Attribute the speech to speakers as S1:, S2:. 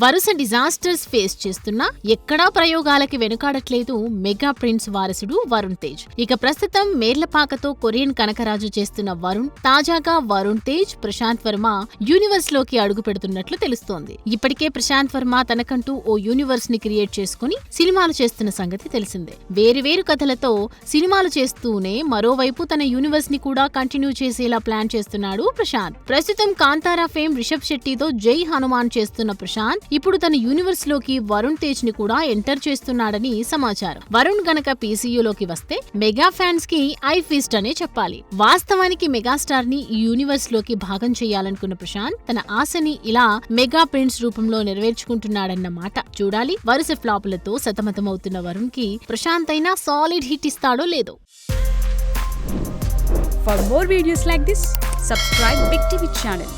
S1: వరుస disasters face చేస్తున్నా ఎక్కడా ప్రయోగాలకి వెనుకాడట్లేదు మెగా ప్రిన్స్ వారసుడు వరుణ్ తేజ్. ఇక ప్రస్తుతం మేర్లపాకతో కొరియన్ కనకరాజు చేస్తున్న వరుణ్ తాజాగా వరుణ్ తేజ్, ప్రశాంత్ వర్మ యూనివర్స్ లోకి అడుగు పెడుతున్నట్లు తెలుస్తోంది. ఇప్పటికే ప్రశాంత్ వర్మ తనకంటూ ఓ యూనివర్స్ ని క్రియేట్ చేసుకుని సినిమాలు చేస్తున్న సంగతి తెలిసిందే. వేరు కథలతో సినిమాలు చేస్తూనే మరోవైపు తన యూనివర్స్ ని కూడా కంటిన్యూ చేసేలా ప్లాన్ చేస్తున్నాడు ప్రశాంత్. ప్రస్తుతం కాంతారా ఫేమ్ రిషబ్ శెట్టితో జై హనుమాన్ చేస్తున్న ప్రశాంత్ ఇప్పుడు తన యూనివర్స్ లోకి వరుణ్ తేజ్ ని కూడా ఎంటర్ చేస్తున్నాడని సమాచారం. వరుణ్ గనక పీసీయూలోకి వస్తే మెగా ఫ్యాన్స్ కి ఐ ఫీస్ట్ అనే చెప్పాలి. వాస్తవానికి మెగాస్టార్ ని ఈ యూనివర్స్ లోకి భాగం చేయాలనుకున్న ప్రశాంత్ తన ఆశని ఇలా మెగా ప్రిన్స్ రూపంలో నెరవేర్చుకుంటున్నాడన్న మాట. చూడాలి వరుస ఫ్లాపులతో సతమతమవుతున్న వరుణ్ కి ప్రశాంత్ అయినా సాలిడ్ హిట్ ఇస్తాడో లేదో.
S2: For more videos like this, subscribe Big TV channel.